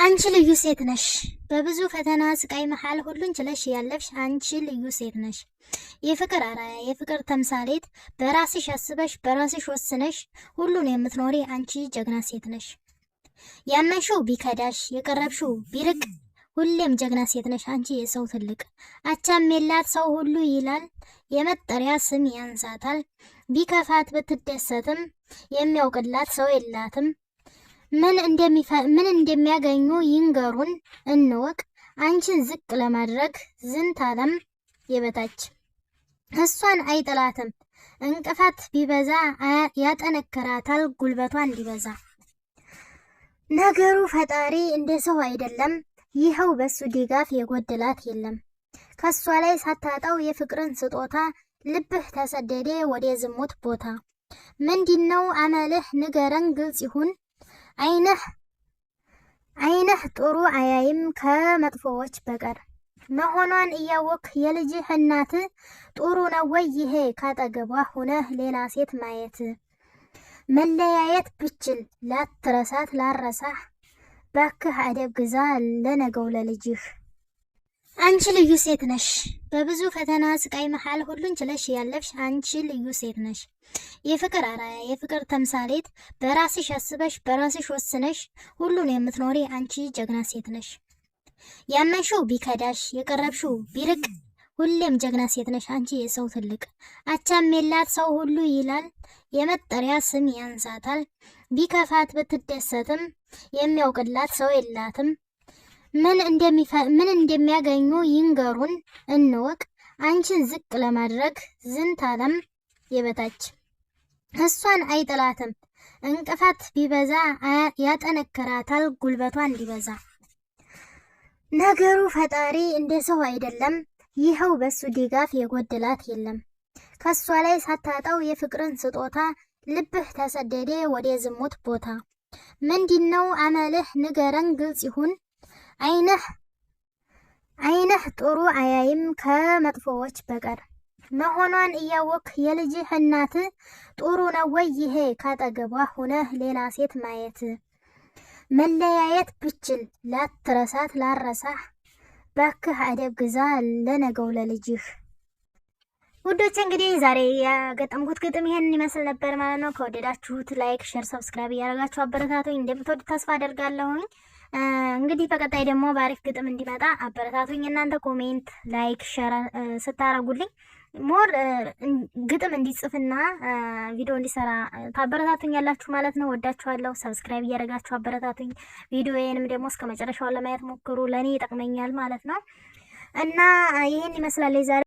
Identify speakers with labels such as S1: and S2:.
S1: አንቺ ልዩ ሴት ነሽ። በብዙ ፈተና ስቃይ መሃል ሁሉን ችለሽ ያለፍሽ አንቺ ልዩ ሴት ነሽ። የፍቅር አራያ፣ የፍቅር ተምሳሌት፣ በራስሽ አስበሽ በራስሽ ወስነሽ ሁሉን የምትኖሪ አንቺ ጀግና ሴት ነሽ። ያመንሽው ቢከዳሽ፣ የቀረብሽው ቢርቅ ሁሌም ጀግና ሴት ነሽ አንቺ የሰው ትልቅ። አቻም የላት ሰው ሁሉ ይላል፣ የመጠሪያ ስም ያንሳታል። ቢከፋት ብትደሰትም የሚያውቅላት ሰው የላትም። ምን እንደሚያገኙ ይንገሩን እንወቅ፣ አንቺን ዝቅ ለማድረግ ዝንት ዓለም የበታች። እሷን አይጥላትም እንቅፋት ቢበዛ፣ ያጠነክራታል ጉልበቷ እንዲበዛ። ነገሩ ፈጣሪ እንደ ሰው አይደለም፣ ይኸው በሱ ድጋፍ የጎደላት የለም። ከሷ ላይ ሳታጣው የፍቅርን ስጦታ፣ ልብህ ተሰደደ ወደ ዝሙት ቦታ። ምንድነው አመልህ ንገረን ግልጽ ይሁን፣ አይነህ ጥሩ አያይም ከመጥፎዎች በቀር። መሆኗን እያወክ የልጅህ እናት፣ ጥሩ ነው ወይ ይሄ ካጠገቧ ሆነህ ሌላ ሴት ማየት? መለያየት ብችል ላትረሳት ላረሳህ፣ ባክህ አደብ ግዛ ለነገው ለልጅህ። አንቺ ልዩ ሴት ነሽ። በብዙ ፈተና ስቃይ መሃል ሁሉን ችለሽ ያለፍሽ አንቺ ልዩ ሴት ነሽ። የፍቅር አራያ፣ የፍቅር ተምሳሌት፣ በራስሽ አስበሽ በራስሽ ወስነሽ ሁሉን የምትኖሪ አንቺ ጀግና ሴት ነሽ። ያመንሽው ቢከዳሽ፣ የቀረብሽው ቢርቅ ሁሌም ጀግና ሴት ነሽ አንቺ የሰው ትልቅ። አቻም የላት ሰው ሁሉ ይላል፣ የመጠሪያ ስም ያንሳታል። ቢከፋት ብትደሰትም የሚያውቅላት ሰው የላትም። ምን እንደሚያገኙ ይንገሩን እንወቅ፣ አንቺን ዝቅ ለማድረግ ዝንት ዓለም የበታች። እሷን አይጥላትም እንቅፋት ቢበዛ፣ ያጠነክራታል ጉልበቷ እንዲበዛ። ነገሩ ፈጣሪ እንደ ሰው አይደለም፣ ይኸው በሱ ድጋፍ የጎደላት የለም። ከሷ ላይ ሳታጣው የፍቅርን ስጦታ፣ ልብህ ተሰደደ ወደ ዝሙት ቦታ። ምንድነው አመልህ ንገረን ግልጽ ይሁን፣ አይነህ ጥሩ አያይም ከመጥፎዎች በቀር። መሆኗን እያወክ የልጅህ እናት፣ ጥሩ ነው ወይ ይሄ ካጠገቧ ሆነህ ሌላ ሴት ማየት? መለያየት ብችል ላትረሳት ላረሳህ፣ ባክህ አደብ ግዛ ለነገው ለልጅህ። ውዶች እንግዲህ ዛሬ ያገጠምኩት ግጥም ይሄንን ይመስል ነበር ማለት ነው። ከወደዳችሁት ላይክ፣ ሼር፣ ሰብስክራይብ እያደረጋችሁ አበረታቱኝ። እንደምትወዱት ተስፋ አደርጋለሁኝ። እንግዲህ በቀጣይ ደግሞ በአሪፍ ግጥም እንዲመጣ አበረታቱኝ። እናንተ ኮሜንት፣ ላይክ፣ ሼር ስታረጉልኝ ሞር ግጥም እንዲጽፍና ቪዲዮ እንዲሰራ ታበረታቱኝ ያላችሁ ማለት ነው። ወዳችኋለሁ። ሰብስክራይብ እያደረጋችሁ አበረታቱኝ። ቪዲዮዬንም ደግሞ እስከ መጨረሻው ለማየት ሞክሩ፣ ለኔ ይጠቅመኛል ማለት ነው። እና ይሄን ይመስላል ዛሬ